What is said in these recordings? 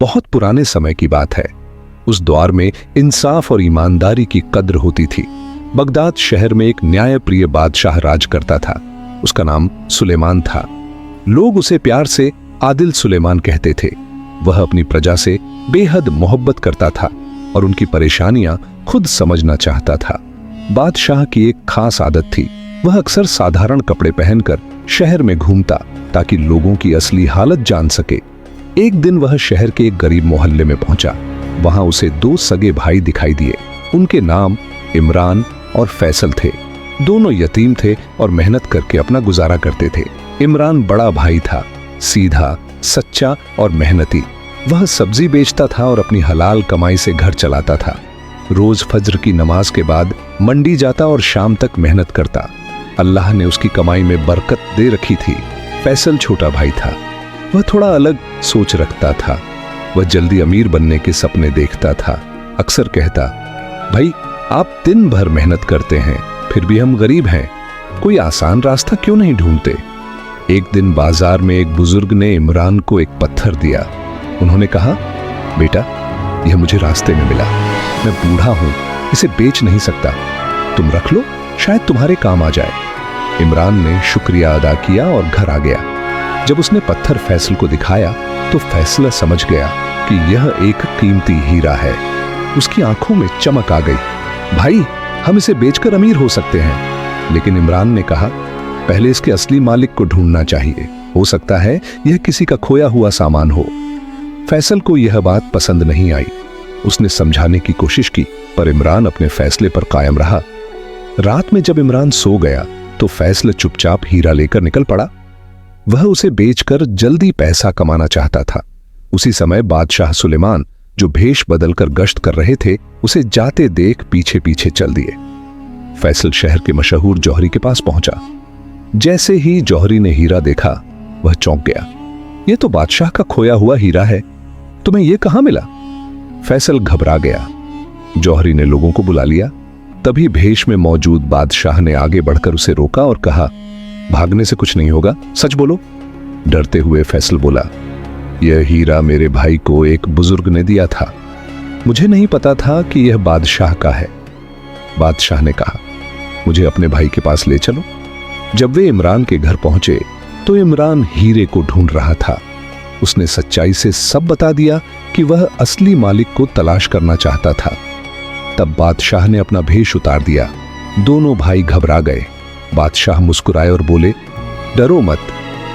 बहुत पुराने समय की बात है। उस दौर में इंसाफ और ईमानदारी की कद्र होती थी। बगदाद शहर में एक न्यायप्रिय बादशाह राज करता था। उसका नाम सुलेमान था। लोग उसे प्यार से आदिल सुलेमान कहते थे। वह अपनी प्रजा से बेहद मोहब्बत करता था और उनकी परेशानियां खुद समझना चाहता था। बादशाह की एक खास आदत थी, वह अक्सर साधारण कपड़े पहनकर शहर में घूमता ताकि लोगों की असली हालत जान सके। एक दिन वह शहर के एक गरीब मोहल्ले में पहुंचा। वहां उसे दो सगे भाई दिखाई दिए। उनके नाम इमरान और फैसल थे। दोनों यतीम थे और मेहनत करके अपना गुजारा करते थे। इमरान बड़ा भाई था, सीधा, सच्चा और मेहनती। वह सब्जी बेचता था और अपनी हलाल कमाई से घर चलाता था। रोज फज्र की नमाज के बाद मंडी जाता और शाम तक मेहनत करता। अल्लाह ने उसकी कमाई में बरकत दे रखी थी। फैसल छोटा भाई था। वह थोड़ा अलग सोच रखता था। वह जल्दी अमीर बनने के सपने देखता था। अक्सर कहता, भाई आप दिन भर मेहनत करते हैं, फिर भी हम गरीब हैं, कोई आसान रास्ता क्यों नहीं ढूंढते। एक दिन बाजार में एक बुजुर्ग ने इमरान को एक पत्थर दिया। उन्होंने कहा, बेटा यह मुझे रास्ते में मिला, मैं बूढ़ा हूं, इसे बेच नहीं सकता, तुम रख लो, शायद तुम्हारे काम आ जाए। इमरान ने शुक्रिया अदा किया और घर आ गया। जब उसने पत्थर फैसल को दिखाया तो फैसला समझ गया कि यह एक कीमती हीरा है। उसकी आंखों में चमक आ गई। भाई हम इसे बेचकर अमीर हो सकते हैं। लेकिन इमरान ने कहा, पहले इसके असली मालिक को ढूंढना चाहिए, हो सकता है यह किसी का खोया हुआ सामान हो। फैसल को यह बात पसंद नहीं आई। उसने समझाने की कोशिश की, पर इमरान अपने फैसले पर कायम रहा। रात में जब इमरान सो गया तो फैसल चुपचाप हीरा लेकर निकल पड़ा। वह उसे बेचकर जल्दी पैसा कमाना चाहता था। उसी समय बादशाह सुलेमान, जो भेष बदलकर गश्त कर रहे थे, उसे जाते देख पीछे पीछे चल दिए। फैसल शहर के मशहूर जौहरी के पास पहुंचा। जैसे ही जौहरी ने हीरा देखा, वह चौंक गया। यह तो बादशाह का खोया हुआ हीरा है, तुम्हें यह कहां मिला? फैसल घबरा गया। जौहरी ने लोगों को बुला लिया। तभी भेष में मौजूद बादशाह ने आगे बढ़कर उसे रोका और कहा, भागने से कुछ नहीं होगा, सच बोलो। डरते हुए फैसल बोला, यह हीरा मेरे भाई को एक बुजुर्ग ने दिया था, मुझे नहीं पता था कि यह बादशाह का है। बादशाह ने कहा, मुझे अपने भाई के पास ले चलो। जब वे इमरान के घर पहुंचे तो इमरान हीरे को ढूंढ रहा था। उसने सच्चाई से सब बता दिया कि वह असली मालिक को तलाश करना चाहता था। तब बादशाह ने अपना भेष उतार दिया। दोनों भाई घबरा गए। बादशाह मुस्कुराए और बोले, डरो मत,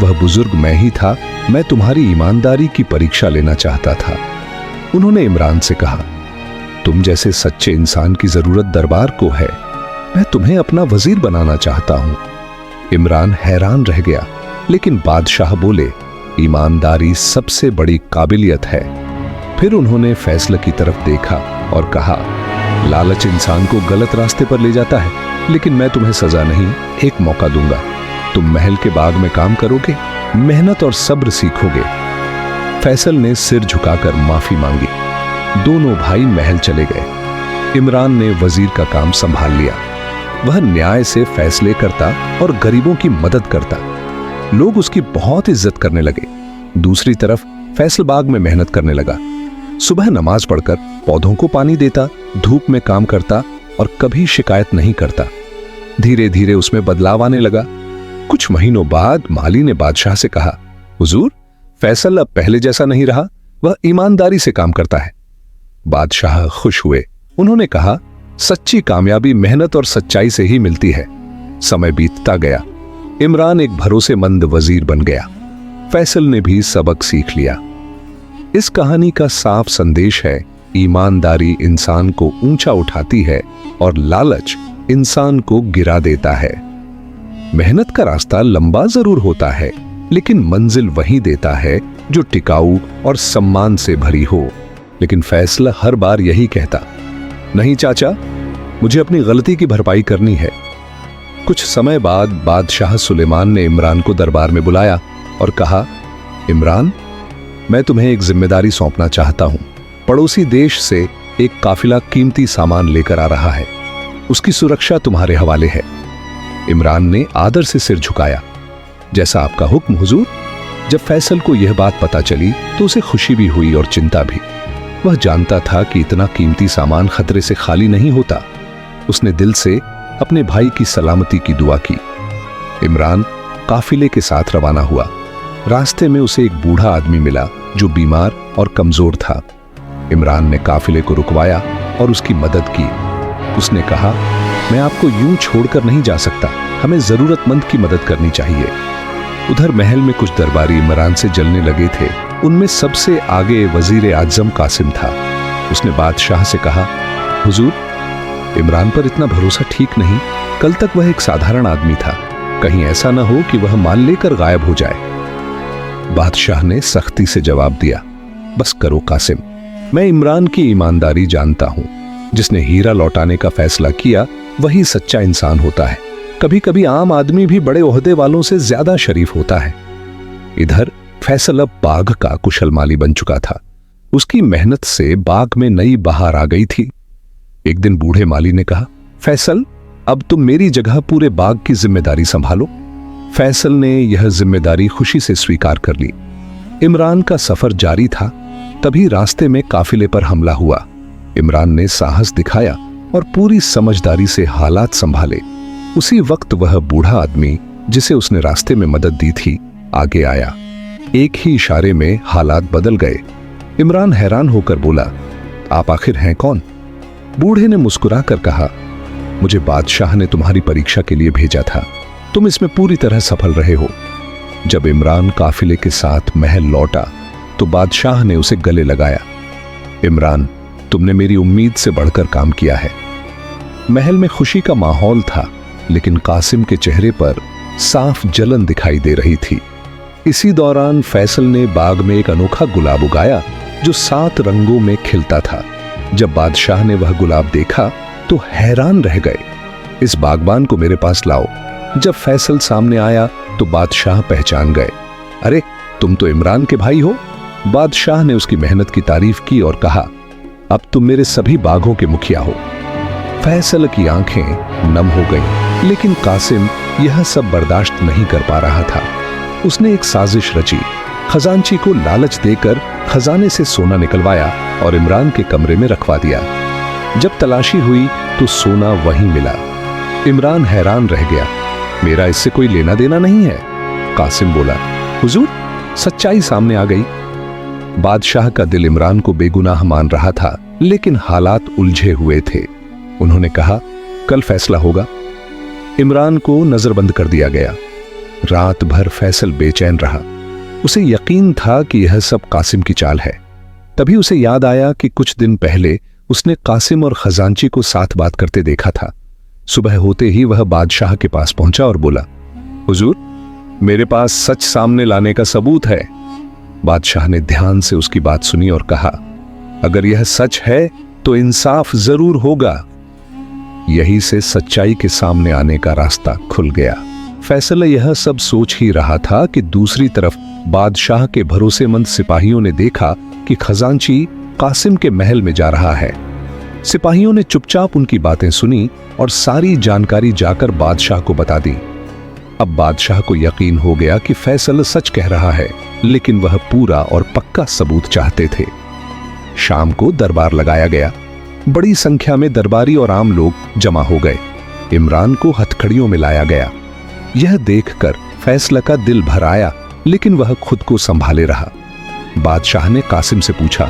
वह बुजुर्ग मैं ही था, मैं तुम्हारी ईमानदारी की परीक्षा लेना चाहता था। उन्होंने इमरान से कहा, तुम जैसे सच्चे इंसान की जरूरत दरबार को है, मैं तुम्हें अपना वजीर बनाना चाहता हूं। इमरान हैरान रह गया, लेकिन बादशाह बोले, ईमानदारी सबसे बड़ी काबिलियत है। फिर उन्होंने फैसल की तरफ देखा और कहा, लालच इंसान को गलत रास्ते पर ले जाता है, लेकिन मैं तुम्हें सजा नहीं, एक मौका दूंगा। तुम महल के बाग में काम करोगे, मेहनत और सब्र सीखोगे। फैसल ने सिर झुकाकर माफी मांगी। दोनों भाई महल चले गए। इमरान ने वजीर का काम संभाल लिया। वह न्याय से फैसले करता और गरीबों की मदद करता। लोग उसकी बहुत इज्जत करने लगे। दूसरी तरफ फैसल बाग में मेहनत करने लगा। सुबह नमाज पढ़कर पौधों को पानी देता, धूप में काम करता और कभी शिकायत नहीं करता। धीरे धीरे उसमें बदलाव आने लगा। कुछ महीनों बाद माली ने बादशाह से कहा, हुजूर, फैसल अब पहले जैसा नहीं रहा, वह ईमानदारी से काम करता है। बादशाह खुश हुए। उन्होंने कहा, सच्ची कामयाबी मेहनत और सच्चाई से ही मिलती है। समय बीतता गया। इमरान एक भरोसेमंद वजीर बन गया। फैसल ने भी सबक सीख लिया। इस कहानी का साफ संदेश है, ईमानदारी इंसान को ऊंचा उठाती है और लालच इंसान को गिरा देता है। मेहनत का रास्ता लंबा जरूर होता है, लेकिन मंजिल वही देता है जो टिकाऊ और सम्मान से भरी हो। लेकिन फैसला हर बार यही कहता, नहीं चाचा, मुझे अपनी गलती की भरपाई करनी है। कुछ समय बाद बादशाह सुलेमान ने इमरान को दरबार में बुलाया और कहा, इमरान, मैं तुम्हें एक जिम्मेदारी सौंपना चाहता हूं। पड़ोसी देश से एक काफिला कीमती सामान लेकर आ रहा है, उसकी सुरक्षा तुम्हारे हवाले है। इमरान ने आदर से सिर झुकाया। जैसा आपका हुक्म हुजूर। जब फैसल को यह बात पता चली तो उसे खुशी भी हुई और चिंता भी। वह जानता था कि इतना कीमती सामान खतरे से खाली नहीं होता। उसने दिल से अपने भाई की सलामती की दुआ की। इमरान काफिले के साथ रवाना हुआ। रास्ते में उसे एक बूढ़ा आदमी मिला जो बीमार और कमजोर था। इमरान ने काफिले को रुकवाया और उसकी मदद की। उसने कहा, मैं आपको यूं छोड़कर नहीं जा सकता, हमें जरूरतमंद की मदद करनी चाहिए। उधर महल में कुछ दरबारी इमरान से जलने लगे थे। उनमें सबसे आगे वजीर आजम कासिम था। उसने बादशाह से कहा, हुजूर, इमरान पर इतना भरोसा ठीक नहीं। कल तक वह एक साधारण आदमी था, कहीं ऐसा न हो कि वह माल लेकर गायब हो जाए। बादशाह ने सख्ती से जवाब दिया, बस करो कासिम, मैं इमरान की ईमानदारी जानता हूं। जिसने हीरा लौटाने का फैसला किया वही सच्चा इंसान होता है। कभी कभी आम आदमी भी बड़े ओहदे वालों से ज्यादा शरीफ होता है। इधर फैसल अब बाग का कुशल माली बन चुका था। उसकी मेहनत से बाग में नई बहार आ गई थी। एक दिन बूढ़े माली ने कहा, फैसल, अब तुम मेरी जगह पूरे बाग की जिम्मेदारी संभालो। फैसल ने यह जिम्मेदारी खुशी से स्वीकार कर ली। इमरान का सफर जारी था, तभी रास्ते में काफिले पर हमला हुआ। इमरान ने साहस दिखाया और पूरी समझदारी से हालात संभाले। उसी वक्त वह बूढ़ा आदमी जिसे उसने रास्ते में मदद दी थी आगे आया। एक ही इशारे में हालात बदल गए। इमरान हैरान होकर बोला, आप आखिर हैं कौन? बूढ़े ने मुस्कुरा कर कहा, मुझे बादशाह ने तुम्हारी परीक्षा के लिए भेजा था, तुम इसमें पूरी तरह सफल रहे हो। जब इमरान काफिले के साथ महल लौटा तो बादशाह ने उसे गले लगाया। इमरान, तुमने मेरी उम्मीद से बढ़कर काम किया है। महल में खुशी का माहौल था, लेकिन कासिम के चेहरे पर साफ जलन दिखाई दे रही थी। इसी दौरान फैसल ने बाग में एक अनोखा गुलाब उगाया जो 7 रंगों में खिलता था। जब बादशाह ने वह गुलाब देखा तो हैरान रह गए। इस बागबान को मेरे पास लाओ। जब फैसल सामने आया तो बादशाह पहचान गए। अरे, तुम तो इमरान के भाई हो। बादशाह ने उसकी मेहनत की तारीफ की और कहा, अब तुम मेरे सभी बागों के मुखिया हो। फैसल की आंखें नम हो गईं, लेकिन कासिम यह सब बर्दाश्त नहीं कर पा रहा था। उसने एक साजिश रची। खजांची को लालच देकर खजाने से सोना निकलवाया और इमरान के कमरे में रखवा दिया। जब तलाशी हुई तो सोना वहीं मिला। इमरान हैरान रह गया। मेरा इससे कोई लेना देना नहीं है। कासिम बोला, हुजूर, सच्चाई सामने आ गई। बादशाह का दिल इमरान को बेगुनाह मान रहा था, लेकिन हालात उलझे हुए थे। उन्होंने कहा, कल फैसला होगा। इमरान को नजरबंद कर दिया गया। रात भर फैसल बेचैन रहा। उसे यकीन था कि यह सब कासिम की चाल है। तभी उसे याद आया कि कुछ दिन पहले उसने कासिम और खजांची को साथ बात करते देखा था। सुबह होते ही वह बादशाह के पास पहुंचा और बोला, हुजूर, मेरे पास सच सामने लाने का सबूत है। बादशाह ने ध्यान से उसकी बात सुनी और कहा, अगर यह सच है तो इंसाफ जरूर होगा। यही से सच्चाई के सामने आने का रास्ता खुल गया। फैसल यह सब सोच ही रहा था कि दूसरी तरफ बादशाह के भरोसेमंद सिपाहियों ने देखा कि खजांची कासिम के महल में जा रहा है। सिपाहियों ने चुपचाप उनकी बातें सुनी और सारी जानकारी जाकर बादशाह को बता दी। अब बादशाह को यकीन हो गया कि फैसल सच कह रहा है, लेकिन वह पूरा और पक्का सबूत चाहते थे। शाम को दरबार लगाया गया। बड़ी संख्या में दरबारी और आम लोग जमा हो गए। इमरान को हथकड़ियों में लाया गया। यह देखकर फैसल का दिल भर आया, लेकिन वह खुद को संभाले रहा। बादशाह ने कासिम से पूछा,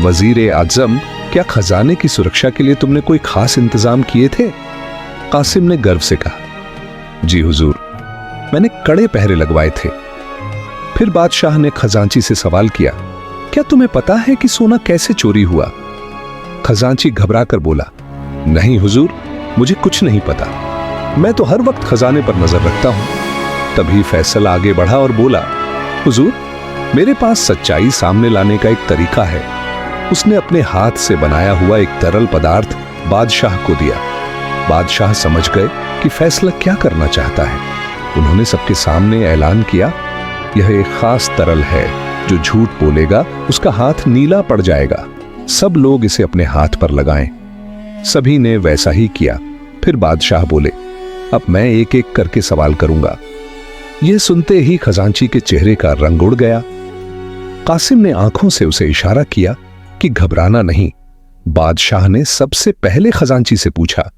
वजीर आजम, क्या खजाने की सुरक्षा के लिए तुमने कोई खास इंतजाम किए थे? कासिम ने गर्व से कहा, जी हुजूर, मैंने कड़े पहरे लगवाए थे। फिर बादशाह ने खजांची से सवाल किया, क्या तुम्हें पता है कि सोना कैसे चोरी हुआ? खजांची घबराकर बोला, नहीं हुजूर, मुझे कुछ नहीं पता। मैं तो हर वक्त खजाने पर नजर रखता हूं। तभी फैसल आगे बढ़ा और बोला, हुजूर, मेरे पास सच्चाई सामने लाने का एक तरीका है। उसने अपने हाथ से बनाया हुआ एक तरल पदार्थ बादशाह को दिया। बादशाह समझ गए कि फैसला क्या करना चाहता है। उन्होंने सबके सामने ऐलान किया, यह एक खास तरल है, जो झूठ बोलेगा उसका हाथ नीला पड़ जाएगा। सब लोग इसे अपने हाथ पर लगाएं। सभी ने वैसा ही किया। फिर बादशाह बोले, अब मैं एक एक करके सवाल करूंगा। यह सुनते ही खजांची के चेहरे का रंग उड़ गया। कासिम ने आंखों से उसे इशारा किया कि घबराना नहीं। बादशाह ने सबसे पहले खजांची से पूछा,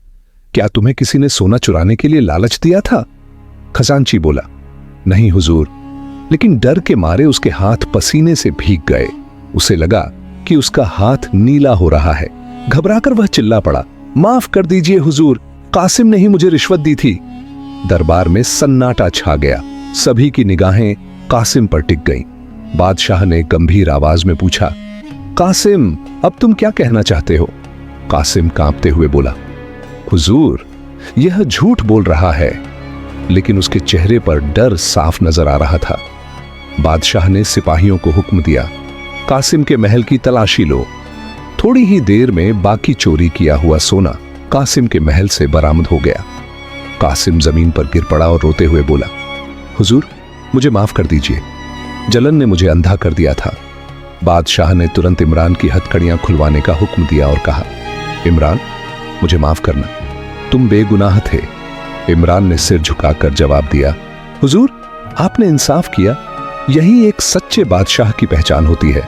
क्या तुम्हें किसी ने सोना चुराने के लिए लालच दिया था? खजांची बोला, नहीं हुजूर, लेकिन डर के मारे उसके हाथ पसीने से भीग गए। उसे लगा कि उसका हाथ नीला हो रहा है। घबराकर वह चिल्ला पड़ा, माफ कर दीजिए हुजूर, कासिम ने ही मुझे रिश्वत दी थी। दरबार में सन्नाटा छा गया। सभी की निगाहें कासिम पर टिक गईं। बादशाह ने गंभीर आवाज में पूछा, कासिम, अब तुम क्या कहना चाहते हो? कासिम कांपते हुए बोला, हुजूर, यह झूठ बोल रहा है। लेकिन उसके चेहरे पर डर साफ नजर आ रहा था। बादशाह ने सिपाहियों को हुक्म दिया, कासिम के महल की तलाशी लो। थोड़ी ही देर में बाकी चोरी किया हुआ सोना कासिम के महल से बरामद हो गया। कासिम जमीन पर गिर पड़ा और रोते हुए बोला, हुजूर, मुझे माफ कर दीजिए, जलन ने मुझे अंधा कर दिया था। बादशाह ने तुरंत इमरान की हथकड़ियां खुलवाने का हुक्म दिया और कहा, इमरान, मुझे माफ करना, तुम बेगुनाह थे। इमरान ने सिर झुकाकर जवाब दिया, हुजूर, आपने इंसाफ किया, यही एक सच्चे बादशाह की पहचान होती है।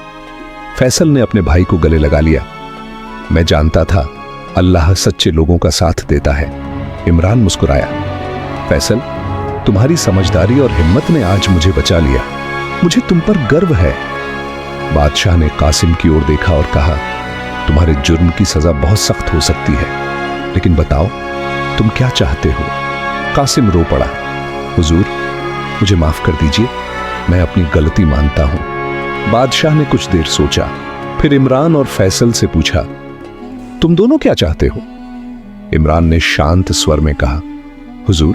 फैसल ने अपने भाई को गले लगा लिया। मैं जानता था अल्लाह सच्चे लोगों का साथ देता है। इमरान मुस्कुराया, फैसल, तुम्हारी समझदारी और हिम्मत ने आज मुझे बचा लिया। मुझे तुम पर गर्व है। बादशाह ने कासिम की ओर देखा और कहा, तुम्हारे जुर्म की सजा बहुत सख्त हो सकती है, लेकिन बताओ तुम क्या चाहते हो? कासिम रो पड़ा, हुजूर, मुझे माफ कर दीजिए, मैं अपनी गलती मानता हूं। बादशाह ने कुछ देर सोचा, फिर इमरान और फैसल से पूछा, तुम दोनों क्या चाहते हो? इमरान ने शांत स्वर में कहा, हुजूर,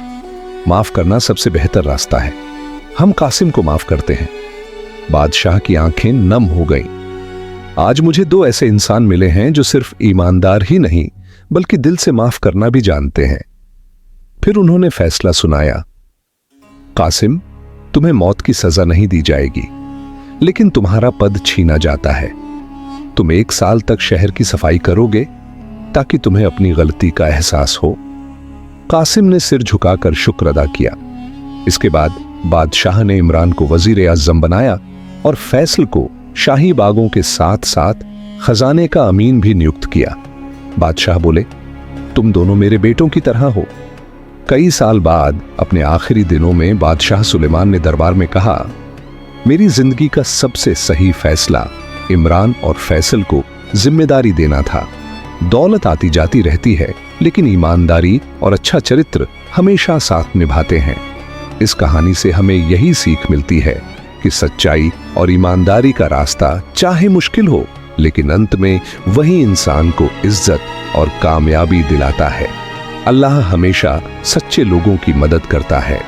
माफ करना सबसे बेहतर रास्ता है। हम कासिम को माफ करते हैं। बादशाह की आंखें नम हो गईं। आज मुझे दो ऐसे इंसान मिले हैं जो सिर्फ ईमानदार ही नहीं बल्कि दिल से माफ करना भी जानते हैं। फिर उन्होंने फैसला सुनाया, कासिम, तुम्हें मौत की सजा नहीं दी जाएगी, लेकिन तुम्हारा पद छीना जाता है। तुम 1 साल तक शहर की सफाई करोगे ताकि तुम्हें अपनी गलती का एहसास हो। कासिम ने सिर झुकाकर शुक्र अदा किया। इसके बाद बादशाह ने इमरान को वजीर आज़म बनाया और फैसल को शाही बागों के साथ साथ खजाने का अमीन भी नियुक्त किया। बादशाह बोले, तुम दोनों मेरे बेटों की तरह हो। कई साल बाद अपने आखिरी दिनों में बादशाह सुलेमान ने दरबार में कहा, मेरी जिंदगी का सबसे सही फैसला इमरान और फैसल को जिम्मेदारी देना था। दौलत आती जाती रहती है, लेकिन ईमानदारी और अच्छा चरित्र हमेशा साथ निभाते हैं। इस कहानी से हमें यही सीख मिलती है कि सच्चाई और ईमानदारी का रास्ता चाहे मुश्किल हो, लेकिन अंत में वही इंसान को इज्जत और कामयाबी दिलाता है। अल्लाह हमेशा सच्चे लोगों की मदद करता है।